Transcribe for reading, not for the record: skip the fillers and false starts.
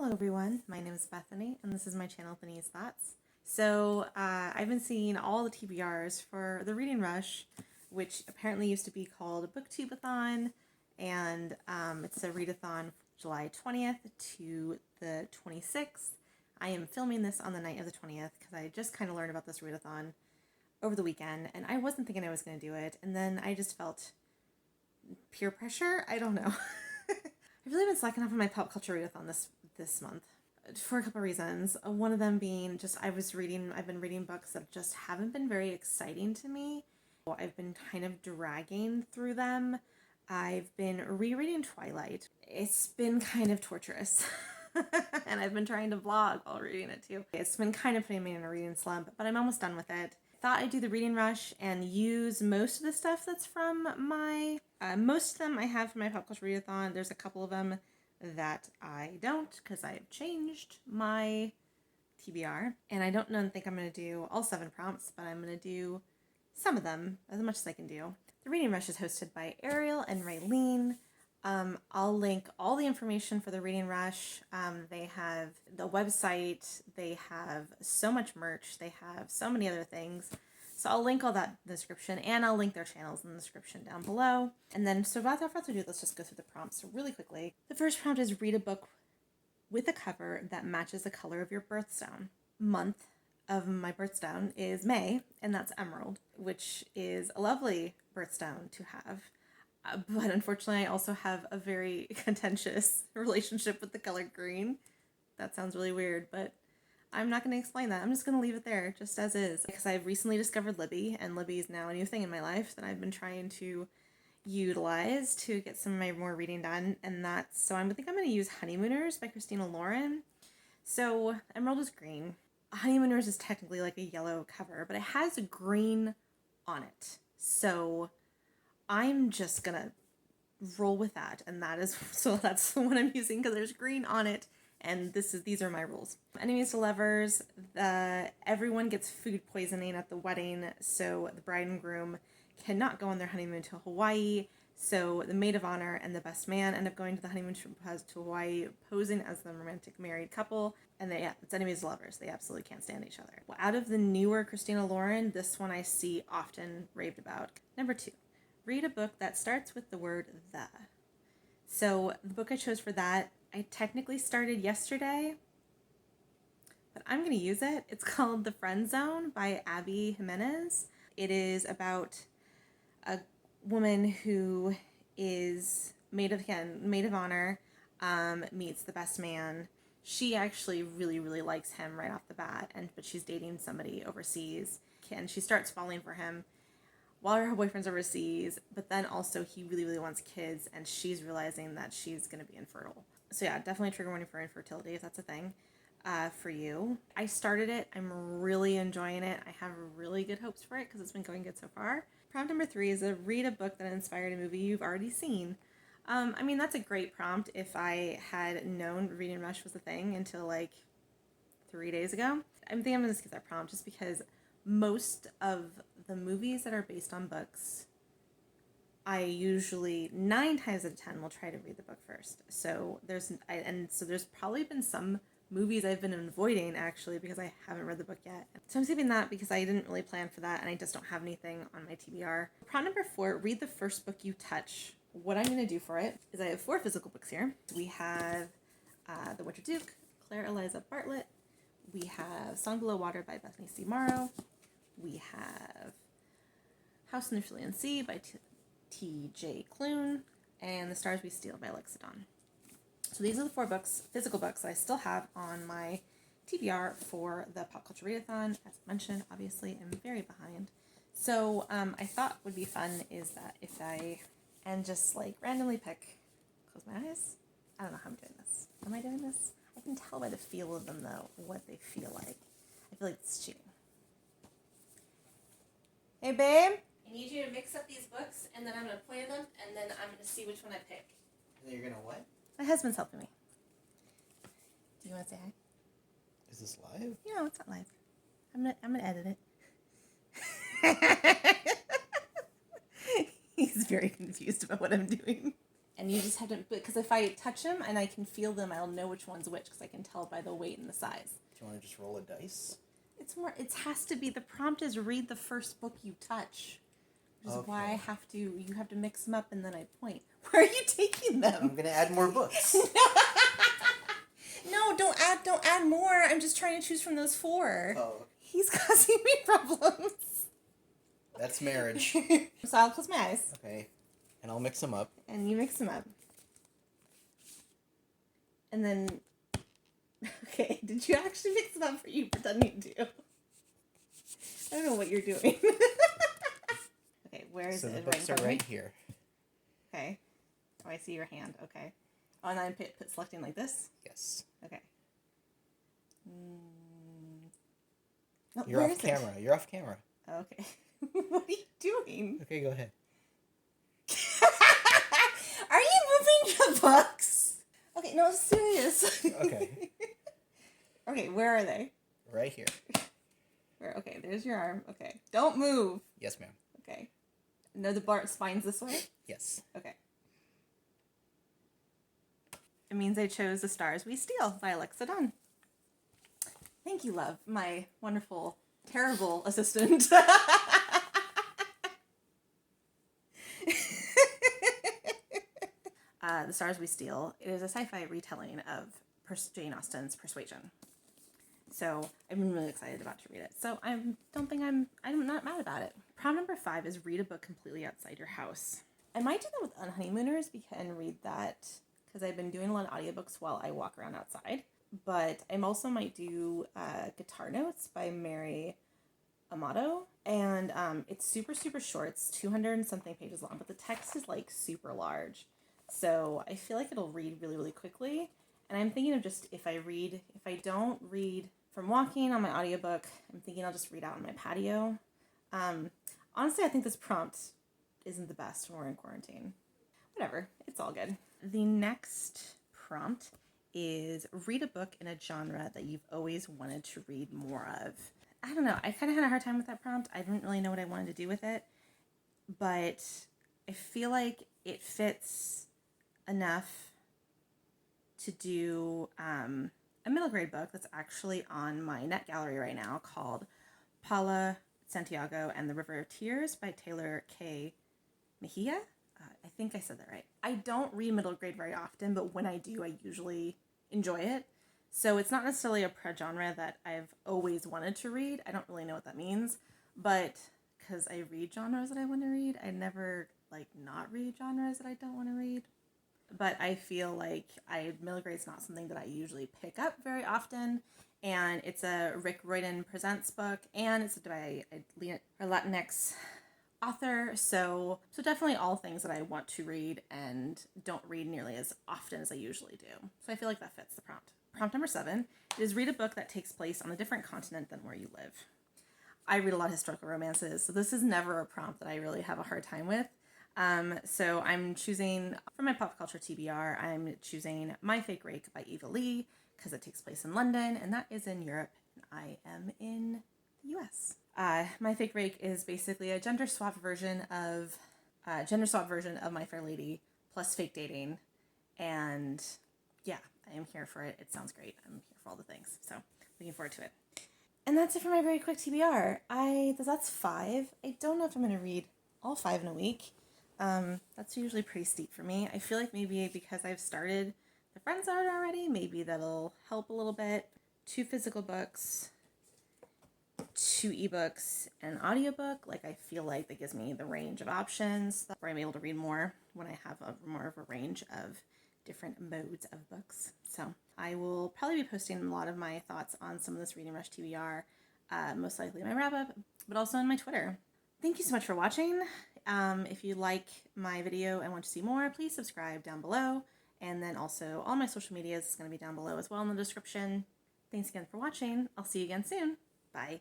Hello everyone, my name is Bethany and this is my channel Bethany's Thoughts. So I've been seeing all the TBRs for the Reading Rush, which apparently used to be called a Booktubeathon, and it's a readathon July 20th to the 26th. I am filming this on the night of the 20th because I just kind of learned about this readathon over the weekend and I wasn't thinking I was going to do it, and then I just felt peer pressure. I don't know. I've really been slacking off on my pop culture readathon this month for a couple of reasons. One of them being just I've been reading books that just haven't been very exciting to me. I've been kind of dragging through them. I've been rereading Twilight. It's been kind of torturous. And I've been trying to vlog while reading it too. It's been kind of putting me in a reading slump, but I'm almost done with it. Thought I'd do the Reading Rush and use most of the stuff that's from my, most of them I have from my pop culture readathon. There's a couple of them that I don't, because I've changed my TBR, and I don't think I'm going to do all 7 prompts, but I'm going to do some of them, as much as I can do. The Reading Rush is hosted by Ariel and Raylene. I'll link all the information for the Reading Rush. They have the website, they have so much merch, they have so many other things. So I'll link all that in the description, and I'll link their channels in the description down below. And then, so without further ado, let's just go through the prompts really quickly. The first prompt is read a book with a cover that matches the color of your birthstone. Month of my birthstone is May, and that's emerald, which is a lovely birthstone to have. But unfortunately, I also have a very contentious relationship with the color green. That sounds really weird, but I'm not going to explain that. I'm just going to leave it there, just as is. Because I've recently discovered Libby, and Libby is now a new thing in my life that I've been trying to utilize to get some of my more reading done. And so I think I'm going to use Honeymooners by Christina Lauren. So emerald is green. Honeymooners is technically like a yellow cover, but it has green on it. So I'm just gonna roll with that, and that's the one I'm using because there's green on it, and these are my rules. Enemies to lovers, everyone gets food poisoning at the wedding, so the bride and groom cannot go on their honeymoon to Hawaii. So the maid of honor and the best man end up going to the honeymoon to Hawaii, posing as the romantic married couple, and it's enemies to lovers. They absolutely can't stand each other. Well, out of the newer Christina Lauren, this one I see often raved about. Number 2. Read a book that starts with the word the. So the book I chose for that, I technically started yesterday, but I'm going to use it. It's called The Friend Zone by Abby Jimenez. It is about a woman who is maid of honor, meets the best man. She actually really, really likes him right off the bat, but she's dating somebody overseas, and she starts falling for him while her boyfriend's overseas, but then also he really, really wants kids, and she's realizing that she's going to be infertile. So yeah, definitely trigger warning for infertility if that's a thing for you. I started it. I'm really enjoying it. I have really good hopes for it because it's been going good so far. Prompt number 3 is read a book that inspired a movie you've already seen. I mean, that's a great prompt if I had known Reading Rush was a thing until like 3 days ago. I think I'm going to skip that prompt just because most of the movies that are based on books, I usually 9 times out of 10 will try to read the book first. So there's probably been some movies I've been avoiding actually because I haven't read the book yet. So I'm skipping that because I didn't really plan for that, and I just don't have anything on my TBR. Prompt number 4, read the first book you touch. What I'm going to do for it is I have 4 physical books here. We have The Winter Duke, Claire Eliza Bartlett. We have Song Below Water by Bethany C. Morrow. We have House in the Trillion Sea by T.J. Klune, and The Stars We Steal by Alexa Dawn. So these are the 4 books, physical books, that I still have on my TBR for the Pop Culture Readathon. As mentioned, obviously, I'm very behind. So I thought would be fun is that if and just like randomly pick, close my eyes. I don't know how I'm doing this. Am I doing this? I can tell by the feel of them, though, what they feel like. I feel like it's cheating. Hey, babe, I need you to mix up these books, and then I'm going to play them, and then I'm going to see which one I pick. And then you're going to what? My husband's helping me. Do you want to say hi? Is this live? No, it's not live. I'm gonna edit it. He's very confused about what I'm doing. And you just have to, because if I touch them and I can feel them, I'll know which one's which because I can tell by the weight and the size. Do you want to just roll a dice? It's more, it has to be, the prompt is read the first book you touch. Which is why I have to, you have to mix them up and then I point. Where are you taking them? I'm going to add more books. No, don't add more. I'm just trying to choose from those 4. Oh. He's causing me problems. That's marriage. So I'll close my eyes. Okay. And I'll mix them up. And you mix them up. And then, okay, did you actually mix them up or you pretending to? I don't know what you're doing. Okay, where is it? So the books are right here. Okay. Oh, I see your hand. Okay. Oh, and then put selecting like this? Yes. Okay. No, You're off camera. You're off camera. Okay. What are you doing? Okay, go ahead. Are you moving the books? Okay, no, serious. Okay. Okay, where are they? Right here. Where? Okay, there's your arm. Okay. Don't move. Yes, ma'am. Okay. No, the spine's this way? Yes. Okay. It means I chose The Stars We Steal by Alexa Dunn. Thank you, love. My wonderful, terrible assistant. The Stars We Steal. It is a sci-fi retelling of Jane Austen's Persuasion. So I've been really excited about to read it. So I'm not mad about it. Prompt number 5 is read a book completely outside your house. I might do that with Unhoneymooners and read that because I've been doing a lot of audiobooks while I walk around outside. But I also might do Guitar Notes by Mary Amato. And it's super, super short. It's 200 and something pages long, but the text is like super large. So I feel like it'll read really, really quickly. And I'm thinking of just if I don't read from walking on my audiobook, I'm thinking I'll just read out on my patio. Honestly, I think this prompt isn't the best when we're in quarantine. Whatever, it's all good. The next prompt is read a book in a genre that you've always wanted to read more of. I don't know, I kind of had a hard time with that prompt. I didn't really know what I wanted to do with it, but I feel like it fits enough to do a middle grade book that's actually on my net gallery right now called Paula Santiago and the River of Tears by Taylor K. Mejia. I think I said that right. I don't read middle grade very often, but when I do, I usually enjoy it. So it's not necessarily a genre that I've always wanted to read. I don't really know what that means, but because I read genres that I want to read, I never not read genres that I don't want to read. But I feel like middle grade's not something that I usually pick up very often. And it's a Rick Riordan Presents book, and it's by a Latinx author. So definitely all things that I want to read and don't read nearly as often as I usually do. So I feel like that fits the prompt. Prompt number 7 is read a book that takes place on a different continent than where you live. I read a lot of historical romances, so this is never a prompt that I really have a hard time with. So I'm choosing, for my pop culture TBR, I'm choosing My Fake Rake by Eva Lee, because it takes place in London, and that is in Europe, and I am in the US. My Fake Rake is basically a gender swap version of My Fair Lady plus fake dating, and yeah, I am here for it. It sounds great. I'm here for all the things, so looking forward to it. And that's it for my very quick TBR. That's 5. I don't know if I'm going to read all 5 in a week. That's usually pretty steep for me. I feel like maybe because I've started the Friends art already, maybe that'll help a little bit. 2 physical books, 2 ebooks, and an audiobook. I feel like that gives me the range of options where I'm able to read more when I have more of a range of different modes of books. So I will probably be posting a lot of my thoughts on some of this Reading Rush TBR, most likely in my wrap-up, but also on my Twitter. Thank you so much for watching. If you like my video and want to see more, please subscribe down below. And then also all my social media is going to be down below as well in the description. Thanks again for watching. I'll see you again soon. Bye.